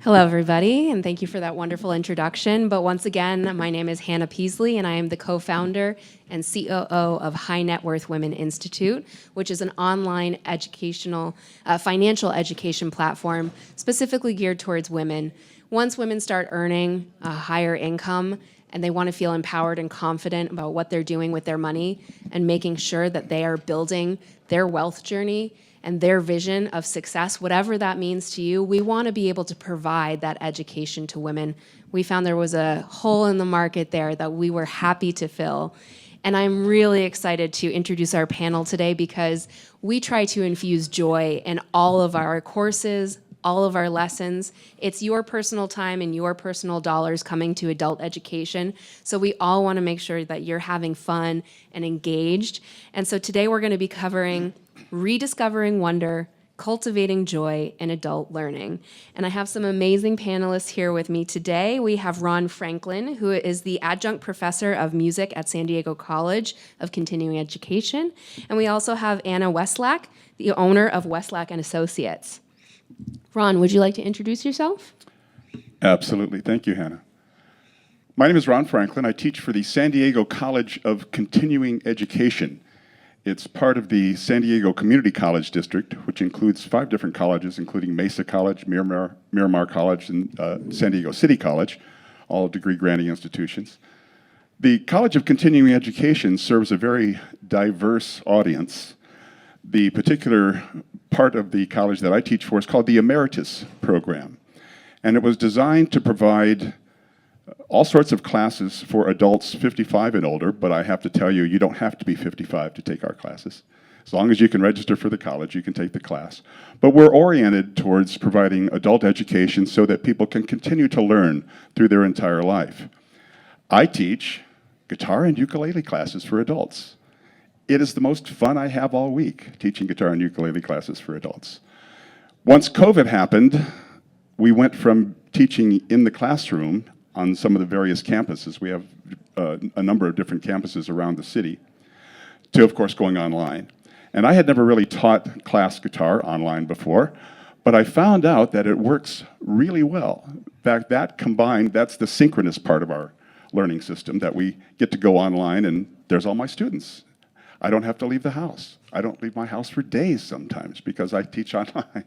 Hello, everybody, and thank you for that wonderful introduction. But once again, my name is Hannah Peasley, and I am the co-founder and COO of High Net Worth Women Institute, which is an online financial education platform specifically geared towards women. Once women start earning a higher income and they want to feel empowered and confident about what they're doing with their money and making sure that they are building their wealth journey and their vision of success, whatever that means to you, we want to be able to provide that education to women. We found there was a hole in the market there that we were happy to fill. And I'm really excited to introduce our panel today because we try to infuse joy in all of our courses, all of our lessons. It's your personal time and your personal dollars coming to adult education. So we all want to make sure that you're having fun and engaged. And so today we're going to be covering Rediscovering Wonder, Cultivating Joy in Adult Learning. And I have some amazing panelists here with me today. We have Ron Franklin, who is the adjunct professor of music at San Diego College of Continuing Education. And we also have Anna Westlack, the owner of Westlack and Associates. Ron, would you like to introduce yourself? Absolutely. Thank you, Hannah. My name is Ron Franklin. I teach for the San Diego College of Continuing Education. It's part of the San Diego Community College District, which includes 5 different colleges, including Mesa College, Miramar College, and San Diego City College, all degree-granting institutions. The College of Continuing Education serves a very diverse audience. The particular part of the college that I teach for is called the Emeritus Program, and it was designed to provide all sorts of classes for adults 55 and older, but I have to tell you, you don't have to be 55 to take our classes. As long as you can register for the college, you can take the class. But we're oriented towards providing adult education so that people can continue to learn through their entire life. I teach guitar and ukulele classes for adults. It is the most fun I have all week, teaching guitar and ukulele classes for adults. Once COVID happened, we went from teaching in the classroom on some of the various campuses. We have a number of different campuses around the city, to, of course, going online. And I had never really taught class guitar online before, but I found out that it works really well. In fact, that combined, that's the synchronous part of our learning system, that we get to go online and there's all my students. I don't have to leave the house. I don't leave my house for days sometimes because I teach online.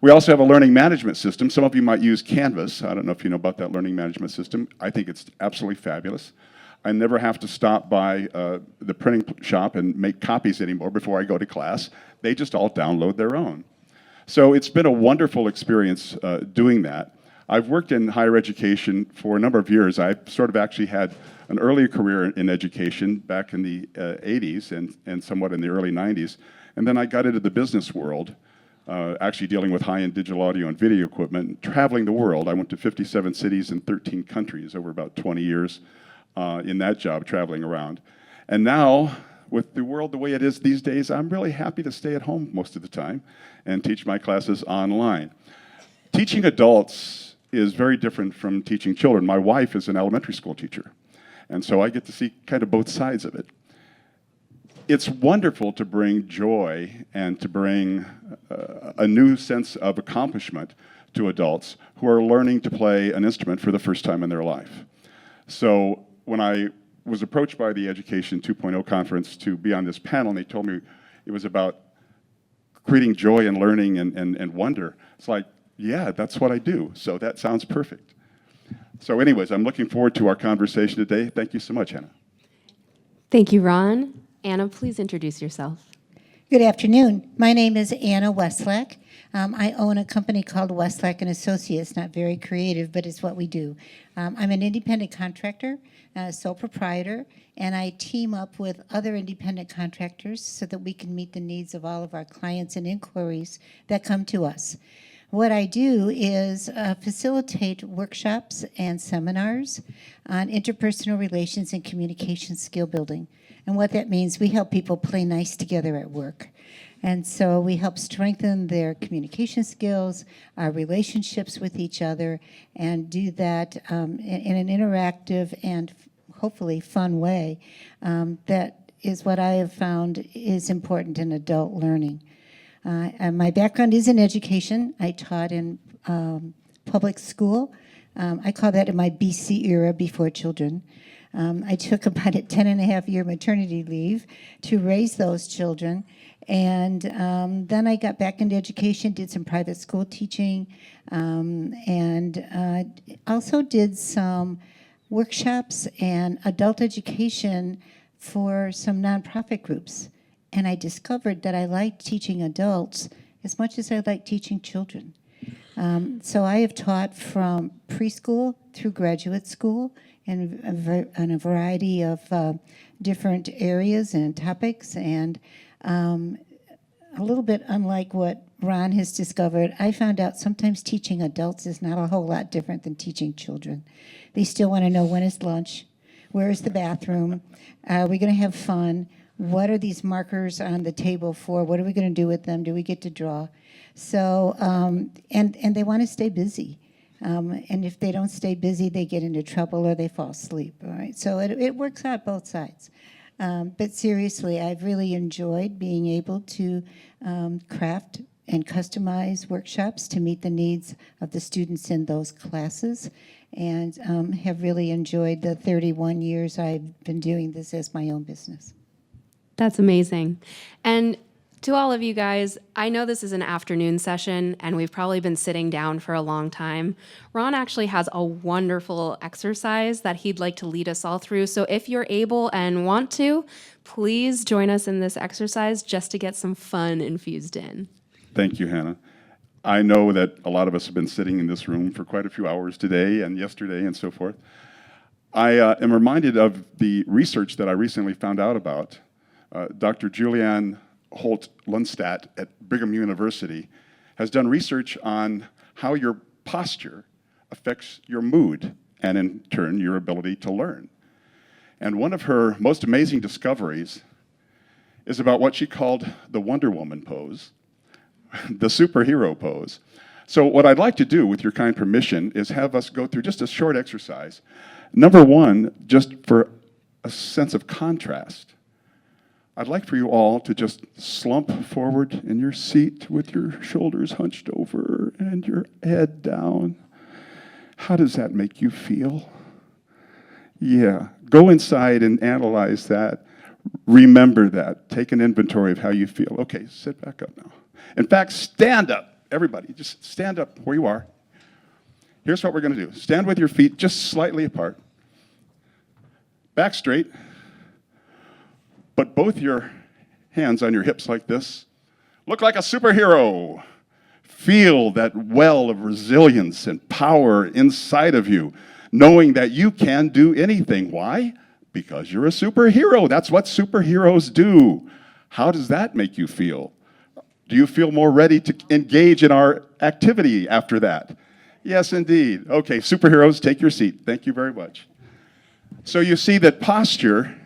We also have a learning management system. Some of you might use Canvas. I don't know if you know about that learning management system. I think it's absolutely fabulous. I never have to stop by the printing shop and make copies anymore before I go to class. They just all download their own. So it's been a wonderful experience doing that. I've worked in higher education for a number of years. I sort of actually had an earlier career in education back in the 80s and somewhat in the early 90s. And then I got into the business world, actually dealing with high-end digital audio and video equipment, traveling the world. I went to 57 cities in 13 countries over about 20 years in that job, traveling around. And now, with the world the way it is these days, I'm really happy to stay at home most of the time and teach my classes online. Teaching adults is very different from teaching children. My wife is an elementary school teacher, and so I get to see kind of both sides of it. It's wonderful to bring joy and to bring a new sense of accomplishment to adults who are learning to play an instrument for the first time in their life. So when I was approached by the Education 2.0 conference to be on this panel, and they told me it was about creating joy and learning and wonder, it's like, yeah, that's what I do. So that sounds perfect. So anyways, I'm looking forward to our conversation today. Thank you so much, Hannah. Thank you, Ron. Anna, please introduce yourself. Good afternoon. My name is Anna Westlack. I own a company called Westlack and Associates. Not very creative, but it's what we do. I'm an independent contractor, sole proprietor, and I team up with other independent contractors so that we can meet the needs of all of our clients and inquiries that come to us. What I do is facilitate workshops and seminars on interpersonal relations and communication skill building. And what that means, we help people play nice together at work. And so we help strengthen their communication skills, our relationships with each other, and do that in an interactive and hopefully fun way. That is what I have found is important in adult learning. And my background is in education. I taught in public school. I call that in my BC era, before children. I took about a 10.5-year maternity leave to raise those children. And then I got back into education, did some private school teaching, and also did some workshops and adult education for some nonprofit groups. And I discovered that I liked teaching adults as much as I like teaching children. So I have taught from preschool through graduate school in a variety of different areas and topics. And a little bit unlike what Ron has discovered, I found out sometimes teaching adults is not a whole lot different than teaching children. They still want to know, when is lunch? Where is the bathroom? Are we going to have fun? What are these markers on the table for? What are we going to do with them? Do we get to draw? So, and they want to stay busy. And if they don't stay busy, they get into trouble or they fall asleep. All right. So it works out both sides. But seriously, I've really enjoyed being able to craft and customize workshops to meet the needs of the students in those classes, and have really enjoyed the 31 years I've been doing this as my own business. That's amazing. And to all of you guys, I know this is an afternoon session and we've probably been sitting down for a long time. Ron actually has a wonderful exercise that he'd like to lead us all through. So if you're able and want to, please join us in this exercise just to get some fun infused in. Thank you, Hannah. I know that a lot of us have been sitting in this room for quite a few hours today and yesterday and so forth. I am reminded of the research that I recently found out about. Dr. Julianne Holt-Lundstadt at Brigham University has done research on how your posture affects your mood and in turn your ability to learn. And one of her most amazing discoveries is about what she called the Wonder Woman pose, the superhero pose. So what I'd like to do, with your kind permission, is have us go through just a short exercise. Number one, just for a sense of contrast, I'd like for you all to just slump forward in your seat with your shoulders hunched over and your head down. How does that make you feel? Yeah, go inside and analyze that. Remember that. Take an inventory of how you feel. Okay, sit back up now. In fact, stand up. Everybody, just stand up where you are. Here's what we're going to do. Stand with your feet just slightly apart. Back straight. But both your hands on your hips like this. Look like a superhero. Feel that well of resilience and power inside of you, knowing that you can do anything. Why? Because you're a superhero. That's what superheroes do. How does that make you feel? Do you feel more ready to engage in our activity after that? Yes, indeed. Okay, superheroes, take your seat. Thank you very much. So you see that posture,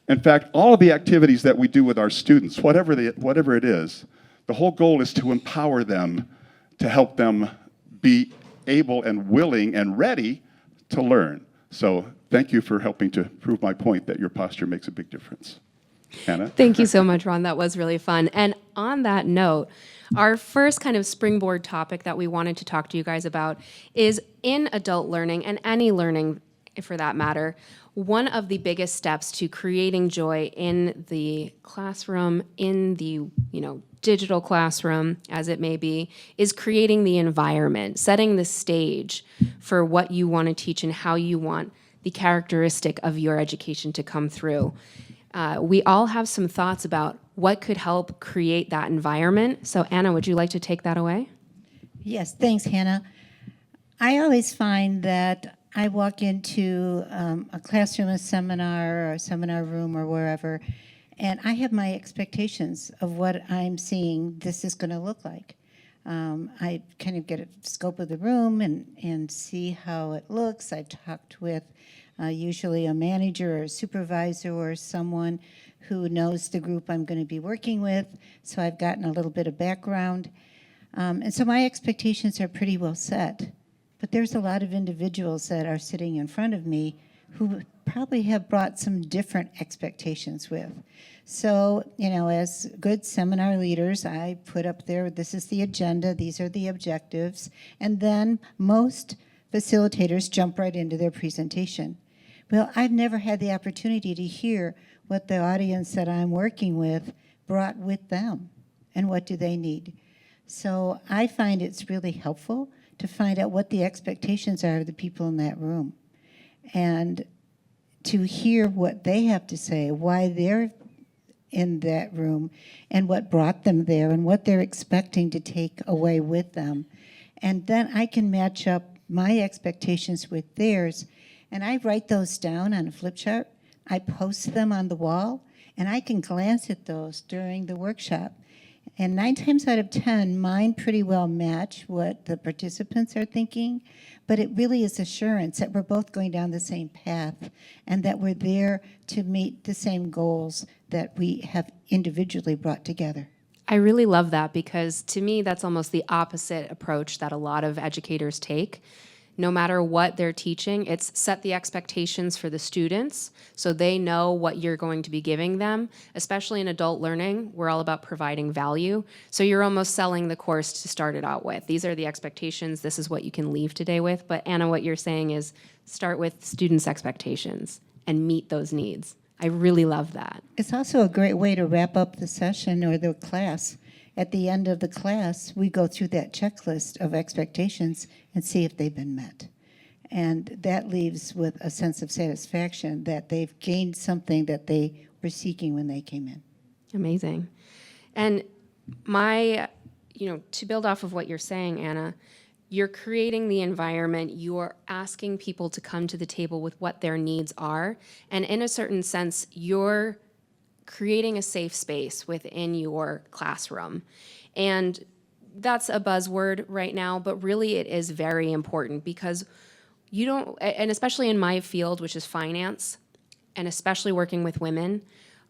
in fact, all of the activities that we do with our students, whatever it is, the whole goal is to empower them, to help them be able and willing and ready to learn. So thank you for helping to prove my point that your posture makes a big difference. Hannah? Thank you so much, Ron. That was really fun. And on that note, our first kind of springboard topic that we wanted to talk to you guys about is in adult learning, and any learning for that matter, one of the biggest steps to creating joy in the classroom, in the digital classroom, as it may be, is creating the environment, setting the stage for what you want to teach and how you want the characteristic of your education to come through. We all have some thoughts about what could help create that environment. So Anna, would you like to take that away? Yes, thanks, Hannah. I always find that I walk into a classroom, a seminar, or a seminar room, or wherever, and I have my expectations of what I'm seeing this is going to look like. I kind of get a scope of the room and see how it looks. I've talked with usually a manager or a supervisor or someone who knows the group I'm going to be working with, so I've gotten a little bit of background. And so my expectations are pretty well set. But there's a lot of individuals that are sitting in front of me who probably have brought some different expectations with. So, as good seminar leaders, I put up there, this is the agenda, these are the objectives, and then most facilitators jump right into their presentation. Well, I've never had the opportunity to hear what the audience that I'm working with brought with them and what do they need. So I find it's really helpful to find out what the expectations are of the people in that room and to hear what they have to say, why they're in that room and what brought them there and what they're expecting to take away with them. And then I can match up my expectations with theirs, and I write those down on a flip chart. I post them on the wall, and I can glance at those during the workshop. And 9 times out of 10, mine pretty well match what the participants are thinking, but it really is assurance that we're both going down the same path and that we're there to meet the same goals that we have individually brought together. I really love that because to me, that's almost the opposite approach that a lot of educators take. No matter what they're teaching, it's set the expectations for the students so they know what you're going to be giving them. Especially in adult learning, we're all about providing value. So you're almost selling the course to start it out with. These are the expectations. This is what you can leave today with. But Anna, what you're saying is start with students' expectations and meet those needs. I really love that. It's also a great way to wrap up the session or the class. At the end of the class, we go through that checklist of expectations and see if they've been met. And that leaves with a sense of satisfaction that they've gained something that they were seeking when they came in. Amazing. And to build off of what you're saying, Anna, you're creating the environment, you're asking people to come to the table with what their needs are, and in a certain sense, you're creating a safe space within your classroom. And that's a buzzword right now, but really it is very important because you don't, and especially in my field, which is finance, and especially working with women,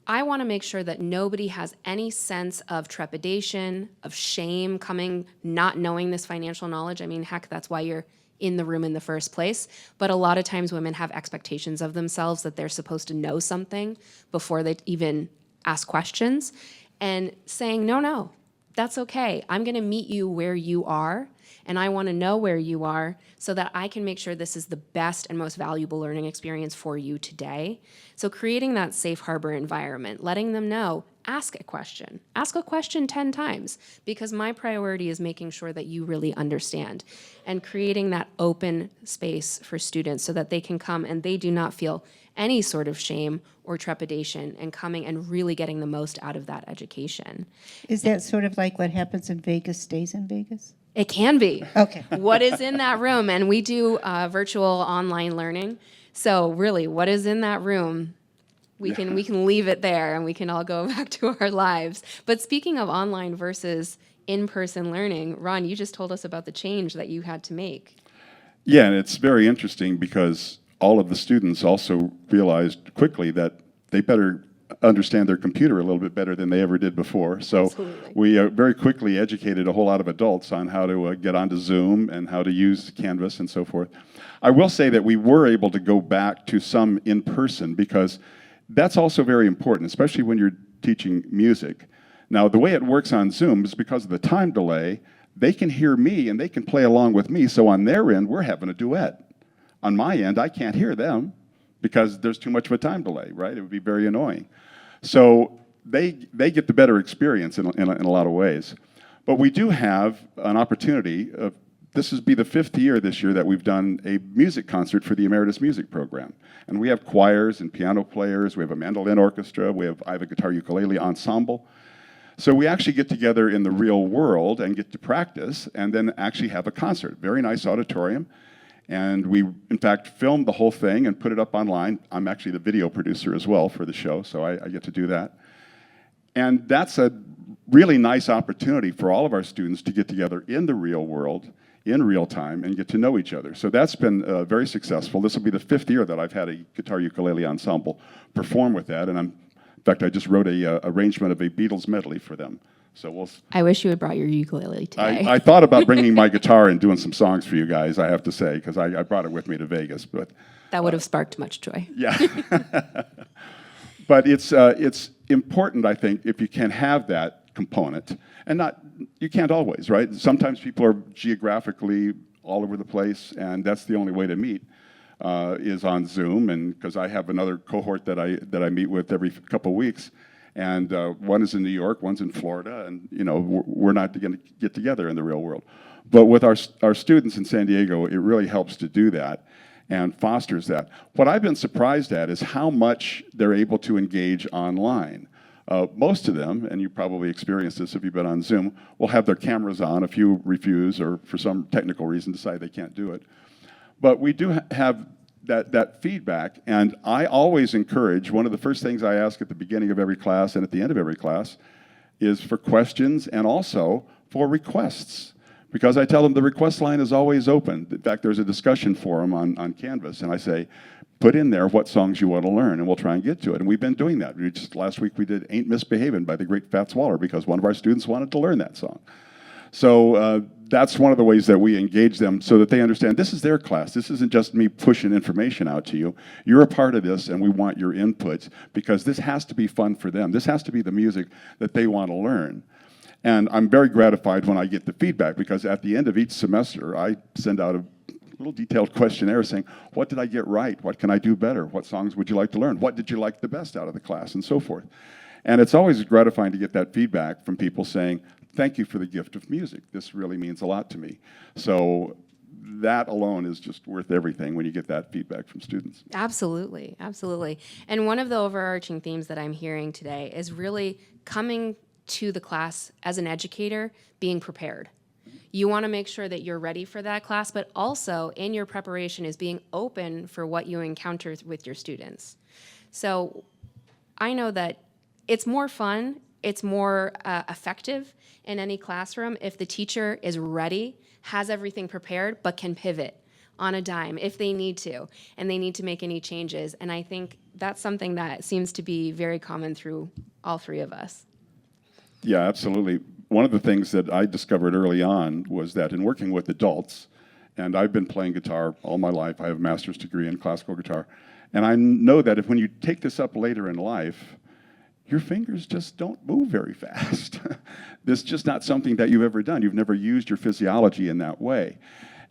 I want to make sure that nobody has any sense of trepidation, of shame coming, not knowing this financial knowledge. I mean, heck, that's why you're in the room in the first place. But a lot of times women have expectations of themselves that they're supposed to know something before they even ask questions. And saying, no, that's okay. I'm going to meet you where you are, and I want to know where you are so that I can make sure this is the best and most valuable learning experience for you today. So creating that safe harbor environment, letting them know, ask a question 10 times, because my priority is making sure that you really understand, and creating that open space for students so that they can come and they do not feel any sort of shame or trepidation, and coming and really getting the most out of that education. Is that sort of like what happens in Vegas stays in Vegas? It can be. Okay. What is in that room? And we do virtual online learning. So really, what is in that room? We can leave it there and we can all go back to our lives. But speaking of online versus in-person learning, Ron, you just told us about the change that you had to make. Yeah, and it's very interesting because all of the students also realized quickly that they better understand their computer a little bit better than they ever did before. So Absolutely. we very quickly educated a whole lot of adults on how to get onto Zoom and how to use Canvas and so forth. I will say that we were able to go back to some in-person because that's also very important, especially when you're teaching music. Now, the way it works on Zoom is because of the time delay, they can hear me and they can play along with me. So on their end, we're having a duet. On my end, I can't hear them because there's too much of a time delay, right? It would be very annoying. So they get the better experience in a lot of ways. But we do have an opportunity of, this will be the 5th year this year that we've done a music concert for the Emeritus Music Program. And we have choirs and piano players, we have a mandolin orchestra, I have a guitar ukulele ensemble. So we actually get together in the real world and get to practice and then actually have a concert. Very nice auditorium. And we, in fact, filmed the whole thing and put it up online. I'm actually the video producer as well for the show, so I get to do that. And that's a really nice opportunity for all of our students to get together in the real world, in real time, and get to know each other. So that's been very successful. This will be the 5th year that I've had a guitar ukulele ensemble perform with that. And in fact, I just wrote a arrangement of a Beatles medley for them. So we'll. I wish you had brought your ukulele today. I thought about bringing my guitar and doing some songs for you guys, I have to say, because I brought it with me to Vegas. But That would have sparked much joy. yeah. But it's important, I think, if you can have that component, and you can't always, right? Sometimes people are geographically all over the place, and that's the only way to meet is on Zoom. And because I have another cohort that I meet with every couple weeks, and one is in New York, one's in Florida, and we're not going to get together in the real world. But with our students in San Diego, it really helps to do that and fosters that. What I've been surprised at is how much they're able to engage online. Most of them, and you probably experienced this if you've been on Zoom, will have their cameras on. A few refuse or for some technical reason decide they can't do it. But we do have that feedback, and I always encourage, one of the first things I ask at the beginning of every class and at the end of every class is for questions and also for requests. Because I tell them the request line is always open. In fact, there's a discussion forum on Canvas, and I say, put in there what songs you want to learn, and we'll try and get to it. And we've been doing that. Last week we did Ain't Misbehavin' by the great Fats Waller because one of our students wanted to learn that song. So that's one of the ways that we engage them so that they understand this is their class. This isn't just me pushing information out to you. You're a part of this, and we want your input because this has to be fun for them. This has to be the music that they want to learn. And I'm very gratified when I get the feedback because at the end of each semester, I send out a little detailed questionnaire saying, what did I get right? What can I do better? What songs would you like to learn? What did you like the best out of the class? And so forth. And it's always gratifying to get that feedback from people saying, thank you for the gift of music. This really means a lot to me. So that alone is just worth everything when you get that feedback from students. Absolutely, absolutely. And one of the overarching themes that I'm hearing today is really coming to the class as an educator, being prepared. You want to make sure that you're ready for that class, but also in your preparation is being open for what you encounter with your students. So I know that it's more fun, it's more effective in any classroom if the teacher is ready, has everything prepared, but can pivot on a dime if they need to, and they need to make any changes. And I think that's something that seems to be very common through all three of us. Yeah, absolutely. One of the things that I discovered early on was that in working with adults, and I've been playing guitar all my life, I have a master's degree in classical guitar, and I know that when you take this up later in life, your fingers just don't move very fast. This is just not something that you've ever done. You've never used your physiology in that way.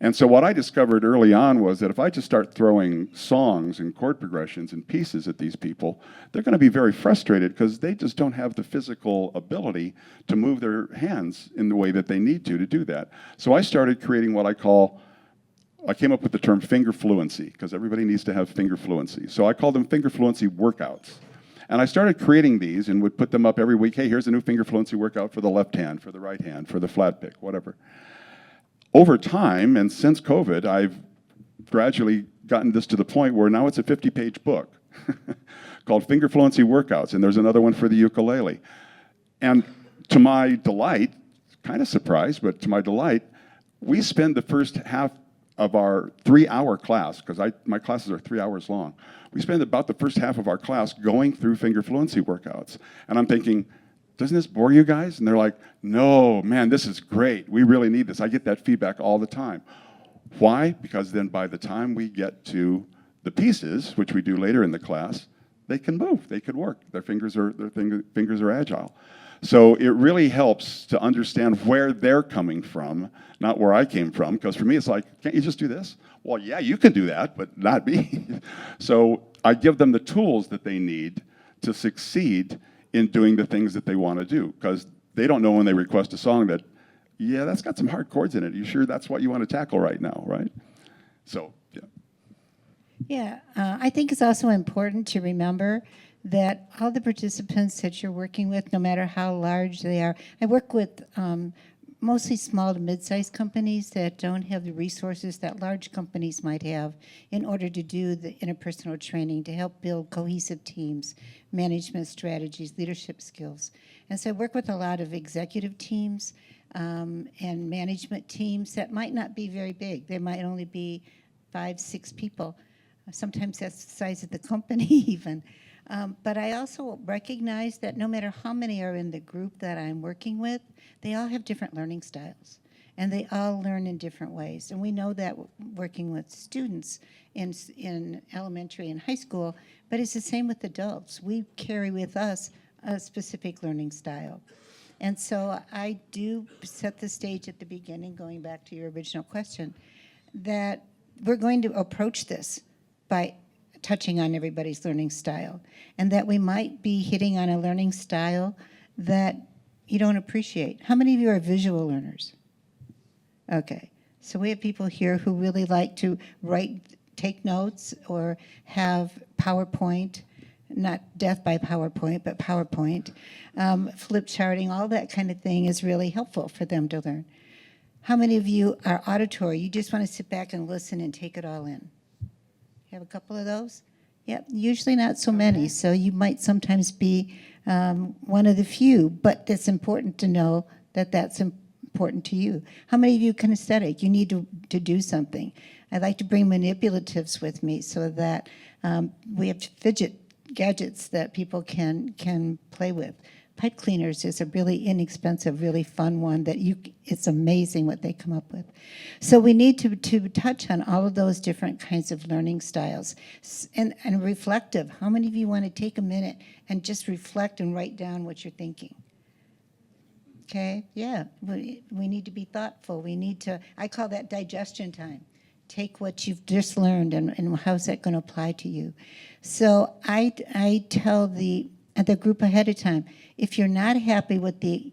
And so what I discovered early on was that if I just start throwing songs and chord progressions and pieces at these people, they're going to be very frustrated because they just don't have the physical ability to move their hands in the way that they need to do that. So I started creating what I came up with the term finger fluency because everybody needs to have finger fluency. So I call them finger fluency workouts. And I started creating these and would put them up every week. Hey, here's a new finger fluency workout for the left hand, for the right hand, for the flat pick, whatever. Over time, and since COVID, I've gradually gotten this to the point where now it's a 50-page book called Finger Fluency Workouts, and there's another one for the ukulele. And to my delight, kind of surprised, but to my delight, we spend the first half of our 3-hour class, because my classes are 3 hours long, we spend about the first half of our class going through finger fluency workouts. And I'm thinking, doesn't this bore you guys? And they're like, no, man, this is great. We really need this. I get that feedback all the time. Why? Because then by the time we get to the pieces, which we do later in the class, they can move, they could work. Their fingers are agile. So it really helps to understand where they're coming from, not where I came from, because for me it's like, can't you just do this? Well, yeah, you can do that, but not me. So I give them the tools that they need to succeed in doing the things that they want to do, because they don't know when they request a song that, yeah, that's got some hard chords in it. You sure that's what you want to tackle right now, right? So, yeah. Yeah, I think it's also important to remember that all the participants that you're working with, no matter how large they are, I work with mostly small to mid-sized companies that don't have the resources that large companies might have in order to do the interpersonal training to help build cohesive teams, management strategies, leadership skills. And so I work with a lot of executive teams and management teams that might not be very big. They might only be 5, 6 people. Sometimes that's the size of the company even. But I also recognize that no matter how many are in the group that I'm working with, they all have different learning styles. And they all learn in different ways. And we know that working with students in elementary and high school, but it's the same with adults. We carry with us a specific learning style. And so I do set the stage at the beginning, going back to your original question, that we're going to approach this by touching on everybody's learning style, and that we might be hitting on a learning style that you don't appreciate. How many of you are visual learners? Okay, so we have people here who really like to take notes, or have PowerPoint, not death by PowerPoint, but PowerPoint, flip charting, all that kind of thing is really helpful for them to learn. How many of you are auditory? You just want to sit back and listen and take it all in. You have a couple of those? Yep, usually not so many, so you might sometimes be one of the few, but it's important to know that that's important to you. How many of you kinesthetic? You need to do something. I like to bring manipulatives with me so that we have fidget gadgets that people can play with. Pipe cleaners is a really inexpensive, really fun one that it's amazing what they come up with. So we need to touch on all of those different kinds of learning styles. And reflective. How many of you want to take a minute and just reflect and write down what you're thinking? Okay, yeah, we need to be thoughtful. We need to, I call that digestion time. Take what you've just learned and how's that going to apply to you. So I tell the group ahead of time, if you're not happy with the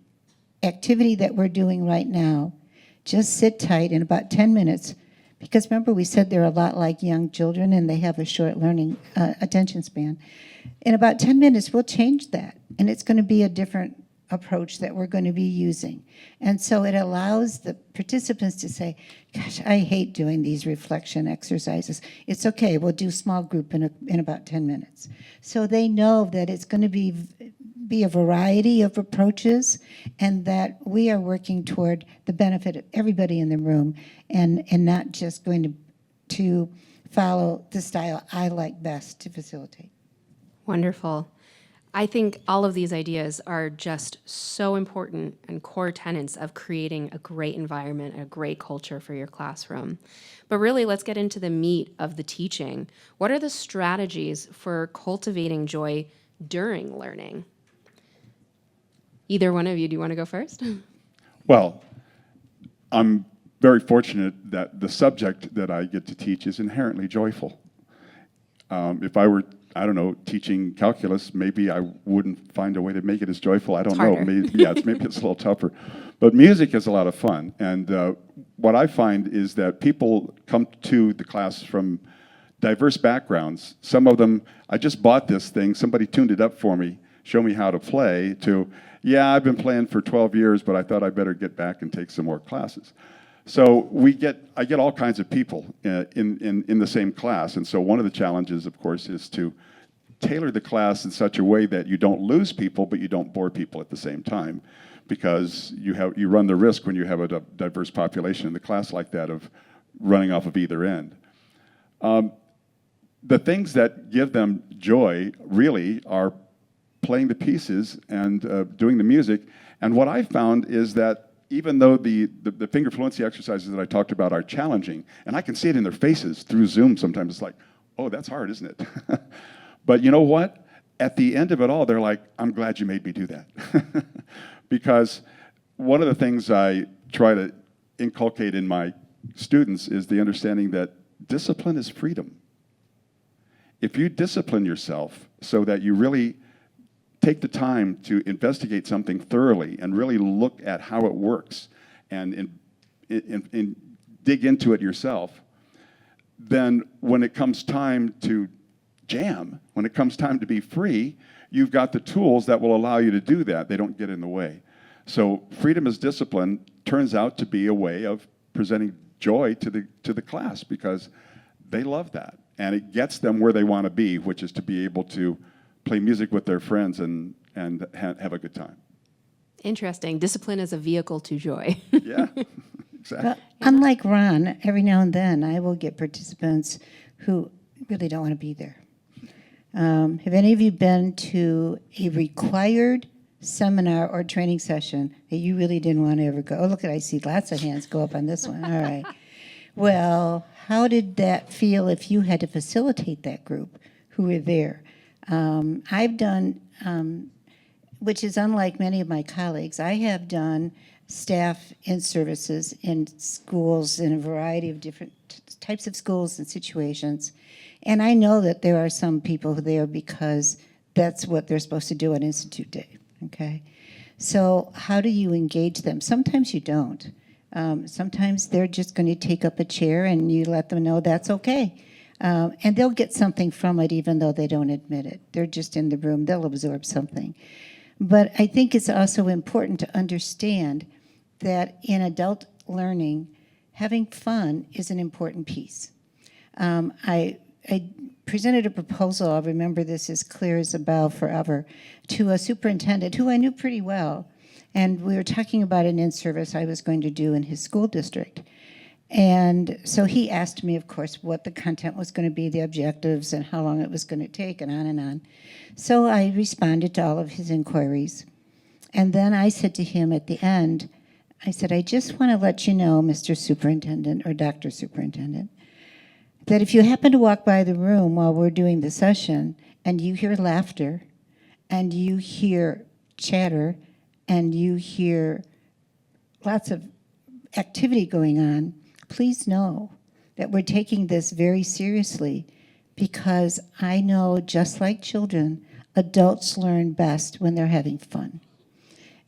activity that we're doing right now, just sit tight in about 10 minutes, because remember we said they're a lot like young children and they have a short learning attention span. In about 10 minutes, we'll change that, and it's going to be a different approach that we're going to be using. And so it allows the participants to say, gosh, I hate doing these reflection exercises. It's okay, we'll do small group in about 10 minutes. So they know that it's going to be a variety of approaches, and that we are working toward the benefit of everybody in the room, and not just going to follow the style I like best to facilitate. Wonderful. I think all of these ideas are just so important and core tenets of creating a great environment, a great culture for your classroom. But really, let's get into the meat of the teaching. What are the strategies for cultivating joy during learning? Either one of you, do you want to go first? Well, I'm very fortunate that the subject that I get to teach is inherently joyful. If I were, I don't know, teaching calculus, maybe I wouldn't find a way to make it as joyful. I don't know. Maybe it's a little tougher. But music is a lot of fun. And what I find is that people come to the class from diverse backgrounds. Some of them, I just bought this thing, somebody tuned it up for me, show me how to play, to, yeah, I've been playing for 12 years, but I thought I better get back and take some more classes. So I get all kinds of people in the same class, and so one of the challenges, of course, is to tailor the class in such a way that you don't lose people, but you don't bore people at the same time, because you run the risk when you have a diverse population in the class like that of running off of either end. The things that give them joy really are playing the pieces and doing the music, and what I found is that even though the finger fluency exercises that I talked about are challenging, and I can see it in their faces through Zoom sometimes, it's like, oh, that's hard, isn't it? But you know what? At the end of it all, they're like, I'm glad you made me do that. Because one of the things I try to inculcate in my students is the understanding that discipline is freedom. If you discipline yourself so that you really take the time to investigate something thoroughly and really look at how it works and dig into it yourself, then when it comes time to jam, when it comes time to be free, you've got the tools that will allow you to do that. They don't get in the way. So freedom as discipline turns out to be a way of presenting joy to the class, because they love that. And it gets them where they want to be, which is to be able to play music with their friends and have a good time. Interesting. Discipline as a vehicle to joy. Yeah, exactly. Well, unlike Ron, every now and then I will get participants who really don't want to be there. Have any of you been to a required seminar or training session that you really didn't want to ever go? Oh, look, I see lots of hands go up on this one. All right. Well, how did that feel if you had to facilitate that group who were there? I've done, which is unlike many of my colleagues, I have done staff in services in schools in a variety of different types of schools and situations. And I know that there are some people there because that's what they're supposed to do on Institute Day, okay? So how do you engage them? Sometimes you don't. Sometimes they're just going to take up a chair and you let them know that's okay. And they'll get something from it even though they don't admit it. They're just in the room, they'll absorb something. But I think it's also important to understand that in adult learning, having fun is an important piece. I presented a proposal, I'll remember this as clear as a bell forever, to a superintendent who I knew pretty well. And we were talking about an in-service I was going to do in his school district. And so he asked me, of course, what the content was going to be, the objectives, and how long it was going to take, and on and on. So I responded to all of his inquiries. And then I said to him at the end, I said, I just want to let you know, Mr. Superintendent or Dr. Superintendent, that if you happen to walk by the room while we're doing the session and you hear laughter and you hear chatter and you hear lots of activity going on, please know that we're taking this very seriously because I know, just like children, adults learn best when they're having fun.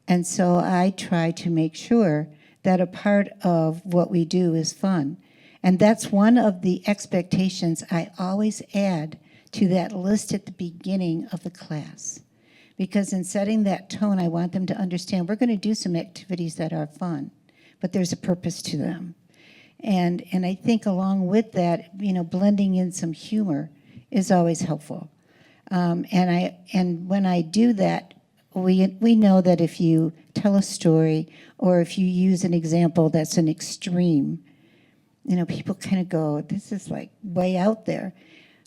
And so I try to make sure that a part of what we do is fun. And that's one of the expectations I always add to that list at the beginning of the class. Because in setting that tone, I want them to understand we're going to do some activities that are fun, but there's a purpose to them. And I think along with that, blending in some humor is always helpful. And when I do that, we know that if you tell a story or if you use an example that's an extreme, people kind of go, this is like way out there.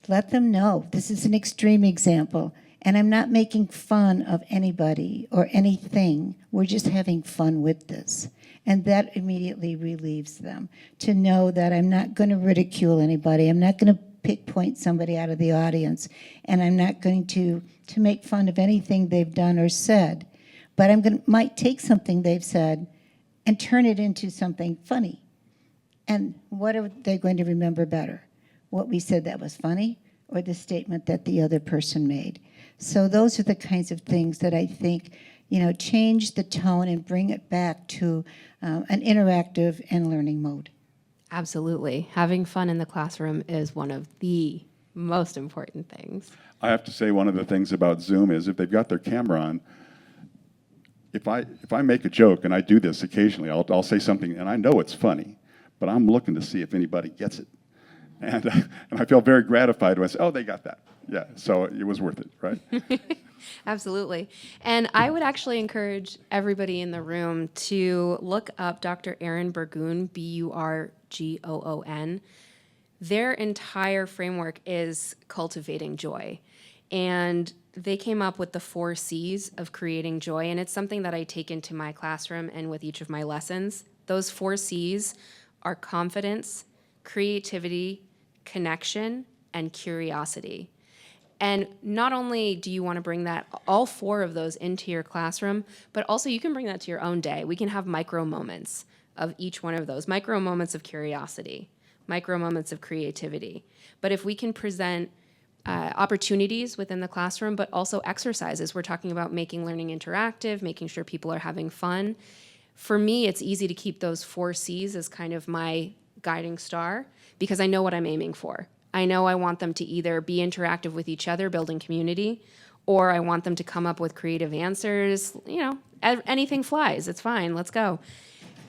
Let them know this is an extreme example. And I'm not making fun of anybody or anything. We're just having fun with this. And that immediately relieves them to know that I'm not going to ridicule anybody. I'm not going to point somebody out of the audience. And I'm not going to make fun of anything they've done or said. But might take something they've said and turn it into something funny. And what are they going to remember better? What we said that was funny or the statement that the other person made? So those are the kinds of things that I think, change the tone and bring it back to an interactive and learning mode. Absolutely. Having fun in the classroom is one of the most important things. I have to say one of the things about Zoom is if they've got their camera on, if I make a joke, and I do this occasionally, I'll say something, and I know it's funny, but I'm looking to see if anybody gets it. And I feel very gratified when I say, oh, they got that. Yeah, so it was worth it, right? Absolutely. And I would actually encourage everybody in the room to look up Dr. Erin Burgoon, Burgoon. Their entire framework is cultivating joy. And they came up with the 4 C's of creating joy. And it's something that I take into my classroom and with each of my lessons. Those 4 C's are confidence, creativity, connection, and curiosity. And not only do you want to bring that, all 4 of those into your classroom, but also you can bring that to your own day. We can have micro moments of each one of those, micro moments of curiosity, micro moments of creativity. But if we can present opportunities within the classroom, but also exercises, we're talking about making learning interactive, making sure people are having fun. For me, it's easy to keep those 4 C's as kind of my guiding star because I know what I'm aiming for. I know I want them to either be interactive with each other, building community, or I want them to come up with creative answers. Anything flies. It's fine. Let's go.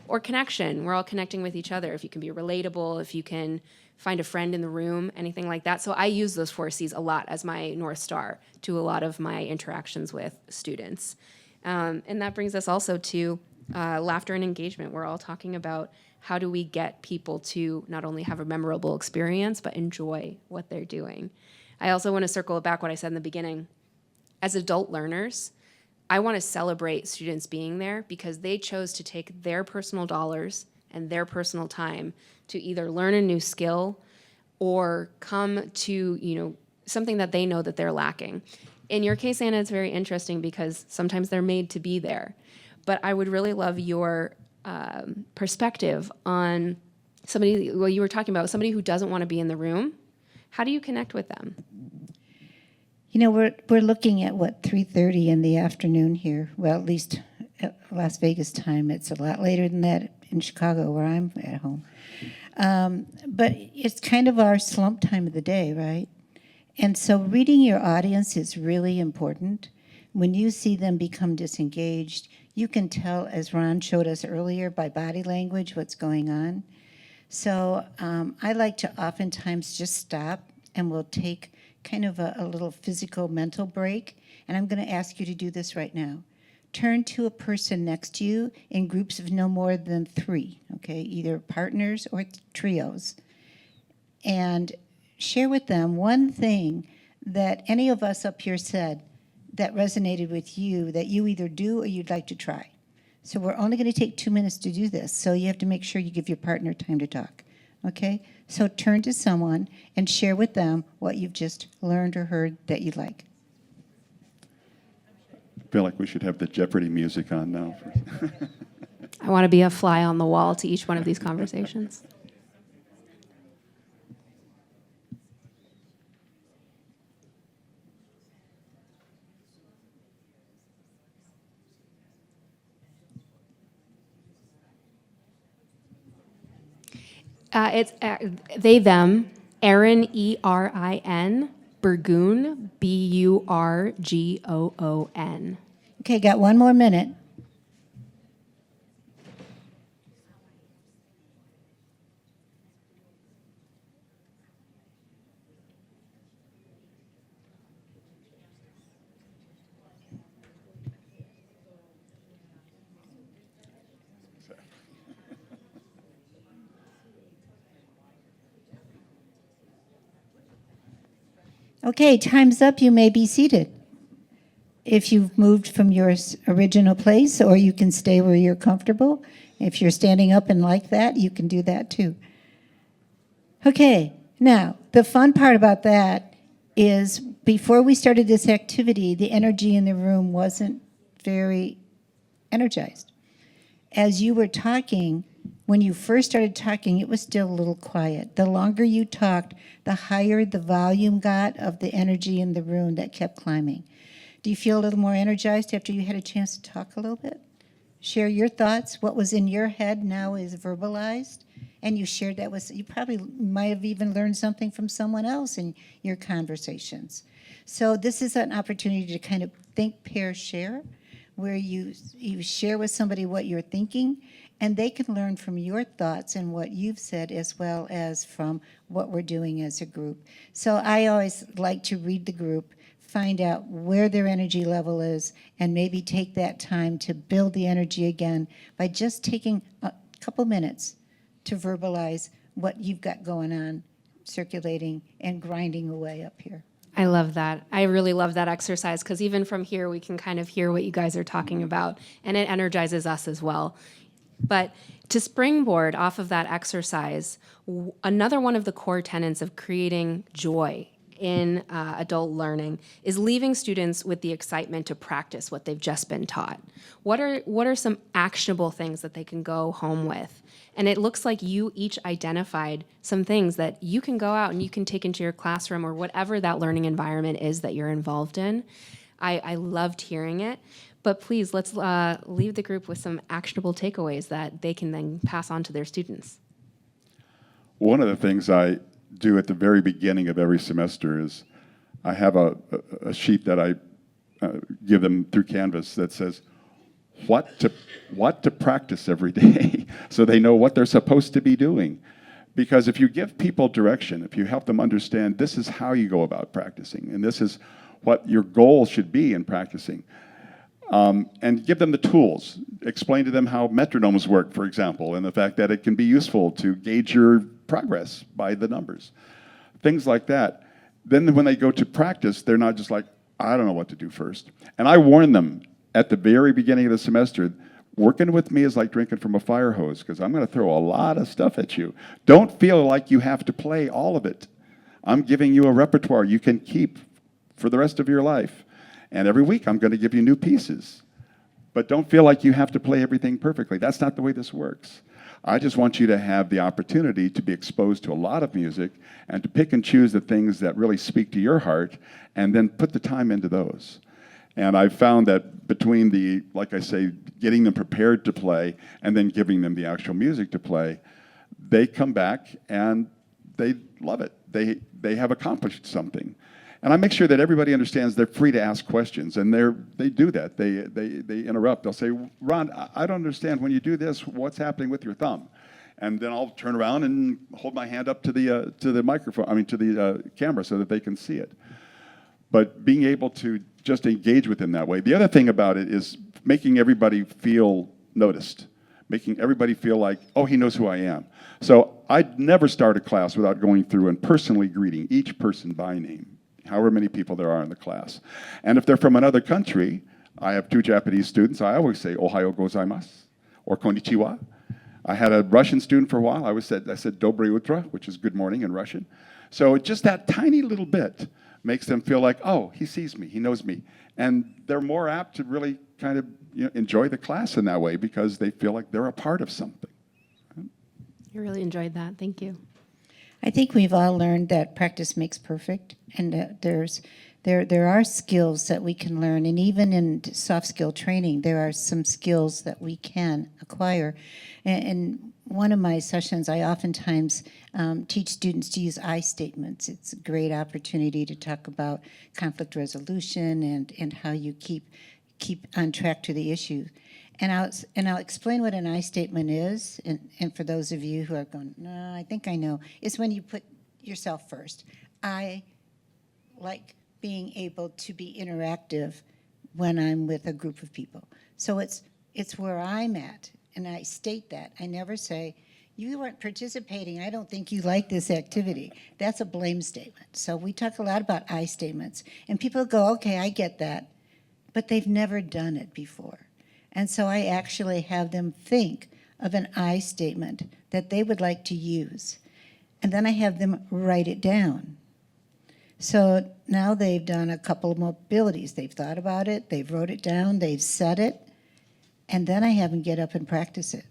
Or connection. We're all connecting with each other. If you can be relatable, if you can find a friend in the room, anything like that. So I use those 4 C's a lot as my North Star to a lot of my interactions with students. And that brings us also to laughter and engagement. We're all talking about how do we get people to not only have a memorable experience, but enjoy what they're doing. I also want to circle back what I said in the beginning. As adult learners, I want to celebrate students being there because they chose to take their personal dollars and their personal time to either learn a new skill or come to, something that they know that they're lacking. In your case, Anna, it's very interesting because sometimes they're made to be there. But I would really love your perspective on somebody, well, you were talking about somebody who doesn't want to be in the room. How do you connect with them? We're looking at 3:30 in the afternoon here. Well, at least at Las Vegas time. It's a lot later than that in Chicago where I'm at home. But it's kind of our slump time of the day, right? And so reading your audience is really important. When you see them become disengaged, you can tell, as Ron showed us earlier, by body language what's going on. So I like to oftentimes just stop and we'll take kind of a little physical mental break. And I'm going to ask you to do this right now. Turn to a person next to you in groups of no more than 3, okay, either partners or trios. And share with them one thing that any of us up here said that resonated with you that you either do or you'd like to try. So we're only going to take 2 minutes to do this, so you have to make sure you give your partner time to talk, okay? So turn to someone and share with them what you've just learned or heard that you like. I feel like we should have the Jeopardy music on now. I want to be a fly on the wall to each one of these conversations. It's they, them, Erin, Erin, Burgoon, Burgoon. Okay, got 1 more minute. Okay, time's up. You may be seated. If you've moved from your original place, or you can stay where you're comfortable. If you're standing up and like that, you can do that too. Okay, now, the fun part about that is before we started this activity, the energy in the room wasn't very energized. As you were talking, when you first started talking, it was still a little quiet. The longer you talked, the higher the volume got of the energy in the room that kept climbing. Do you feel a little more energized after you had a chance to talk a little bit? Share your thoughts. What was in your head now is verbalized, and you shared that with, you probably might have even learned something from someone else in your conversations. So this is an opportunity to kind of think, pair, share, where you share with somebody what you're thinking, and they can learn from your thoughts and what you've said as well as from what we're doing as a group. So I always like to read the group, find out where their energy level is, and maybe take that time to build the energy again by just taking a couple minutes to verbalize what you've got going on, circulating and grinding away up here. I love that. I really love that exercise because even from here, we can kind of hear what you guys are talking about, and it energizes us as well. But to springboard off of that exercise, another one of the core tenets of creating joy in adult learning is leaving students with the excitement to practice what they've just been taught. What are some actionable things that they can go home with? And it looks like you each identified some things that you can go out and you can take into your classroom or whatever that learning environment is that you're involved in. I loved hearing it. But please, let's leave the group with some actionable takeaways that they can then pass on to their students. One of the things I do at the very beginning of every semester is I have a sheet that I give them through Canvas that says what to practice every day so they know what they're supposed to be doing. Because if you give people direction, if you help them understand this is how you go about practicing and this is what your goal should be in practicing, and give them the tools. Explain to them how metronomes work, for example, and the fact that it can be useful to gauge your progress by the numbers. Things like that. then when they go to practice, they're not just like, I don't know what to do first. And I warn them at the very beginning of the semester, working with me is like drinking from a fire hose because I'm going to throw a lot of stuff at you. Don't feel like you have to play all of it. I'm giving you a repertoire you can keep for the rest of your life. And every week I'm going to give you new pieces. But don't feel like you have to play everything perfectly. That's not the way this works. I just want you to have the opportunity to be exposed to a lot of music and to pick and choose the things that really speak to your heart and then put the time into those. And I've found that between the, like I say, getting them prepared to play and then giving them the actual music to play, they come back and they love it. They have accomplished something. And I make sure that everybody understands they're free to ask questions, and they do that. They interrupt. They'll say, Ron, I don't understand. When you do this, what's happening with your thumb? And then I'll turn around and hold my hand up to the microphone, to the camera so that they can see it. But being able to just engage with them that way. The other thing about it is making everybody feel noticed, making everybody feel like, oh, he knows who I am. So I'd never start a class without going through and personally greeting each person by name, however many people there are in the class. And if they're from another country, I have 2 Japanese students, I always say, Ohayo gozaimasu, or konnichiwa. I had a Russian student for a while, I said Dobry utra, which is good morning in Russian. So just that tiny little bit makes them feel like, oh, he sees me, he knows me. And they're more apt to really kind of enjoy the class in that way because they feel like they're a part of something. I really enjoyed that. Thank you. I think we've all learned that practice makes perfect, and that there are skills that we can learn, and even in soft skill training, there are some skills that we can acquire. And one of my sessions, I oftentimes teach students to use I statements. It's a great opportunity to talk about conflict resolution and how you keep on track to the issue. And I'll explain what an I statement is, and for those of you who are going, no, I think I know, it's when you put yourself first. I like being able to be interactive when I'm with a group of people. So it's where I'm at, and I state that. I never say, you weren't participating, I don't think you like this activity. That's a blame statement. So we talk a lot about I statements, and people go, okay, I get that, but they've never done it before. And so I actually have them think of an I statement that they would like to use. And then I have them write it down. So now they've done a couple of mobilities. They've thought about it, they've wrote it down, they've said it, and then I have them get up and practice it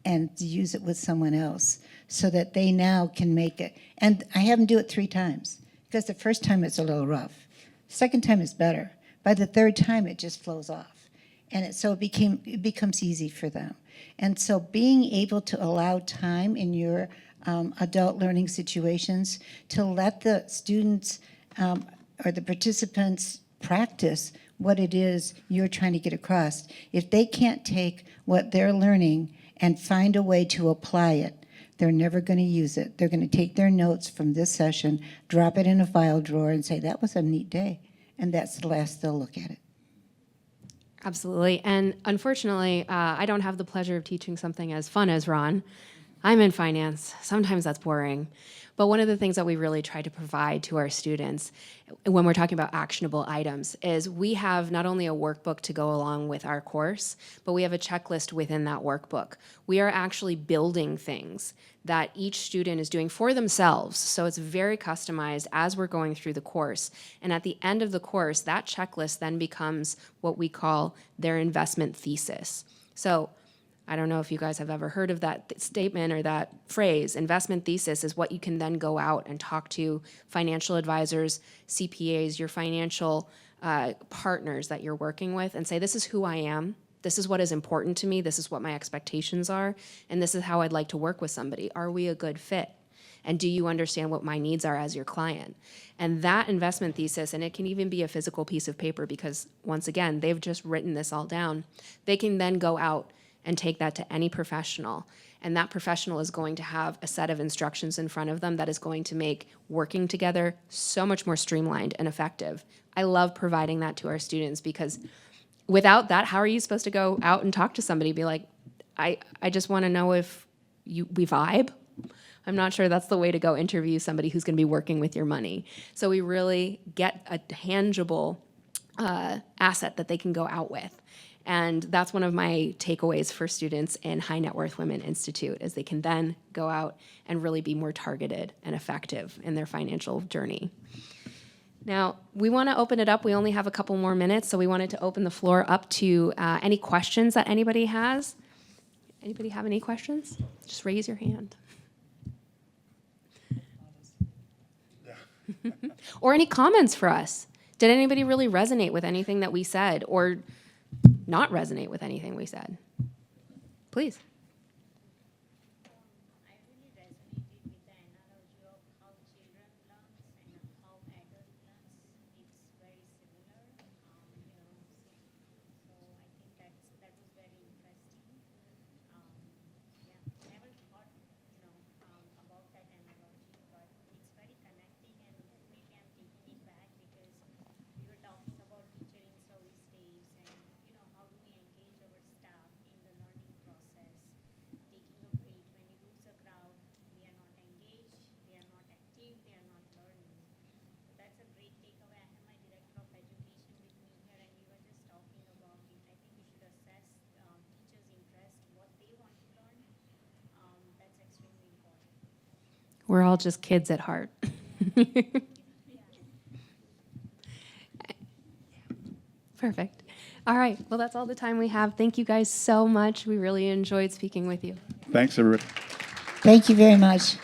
and use it with someone else so that they now can make it. And I have them do it 3 times because the first time it's a little rough. Second time is better. By the third time, it just flows off. And it becomes easy for them. And so being able to allow time in your adult learning situations to let the students or the participants practice what it is you're trying to get across. If they can't take what they're learning and find a way to apply it, they're never going to use it. They're going to take their notes from this session, drop it in a file drawer, and say, that was a neat day. And that's the last they'll look at it. Absolutely. And unfortunately, I don't have the pleasure of teaching something as fun as Ron. I'm in finance. Sometimes that's boring. But one of the things that we really try to provide to our students when we're talking about actionable items is we have not only a workbook to go along with our course, but we have a checklist within that workbook. We are actually building things that each student is doing for themselves. So it's very customized as we're going through the course. And at the end of the course, that checklist then becomes what we call their investment thesis. So I don't know if you guys have ever heard of that statement or that phrase. Investment thesis is what you can then go out and talk to financial advisors, CPAs, your financial partners that you're working with and say, this is who I am. This is what is important to me. This is what my expectations are. And this is how I'd like to work with somebody. Are we a good fit? And do you understand what my needs are as your client? And that investment thesis, and it can even be a physical piece of paper because, once again, they've just written this all down. They can then go out and take that to any professional. And that professional is going to have a set of instructions in front of them that is going to make working together so much more streamlined and effective. I love providing that to our students because without that, how are you supposed to go out and talk to somebody, be like, I just want to know if we vibe? I'm not sure that's the way to go interview somebody who's going to be working with your money. So we really get a tangible asset that they can go out with. And that's one of my takeaways for students in High Net Worth Women Institute is they can then go out and really be more targeted and effective in their financial journey. Now, we want to open it up. We only have a couple more minutes, so we wanted to open the floor up to any questions that anybody has. Anybody have any questions? Just raise your hand. Or any comments for us. Did anybody really resonate with anything that we said or not resonate with anything we said? Please. I really resonated with the analogy of how children learn and how adult learns. It's very similar, so I think that was very interesting. Never thought, about that analogy, but it's very connecting, and maybe I'm taking it back because we were talking about teacher in service days, and how do we engage our staff in the learning process. Taking a break when you lose a crowd, they are not engaged, they are not active, they are not learning. So that's a great takeaway. I have my director of education with me here, and we were just talking about it. I think we should assess teachers' interest, what they want to learn. That's extremely important. We're all just kids at heart. Perfect. All right. Well, that's all the time we have. Thank you guys so much. We really enjoyed speaking with you. Thanks, everybody. Thank you very much.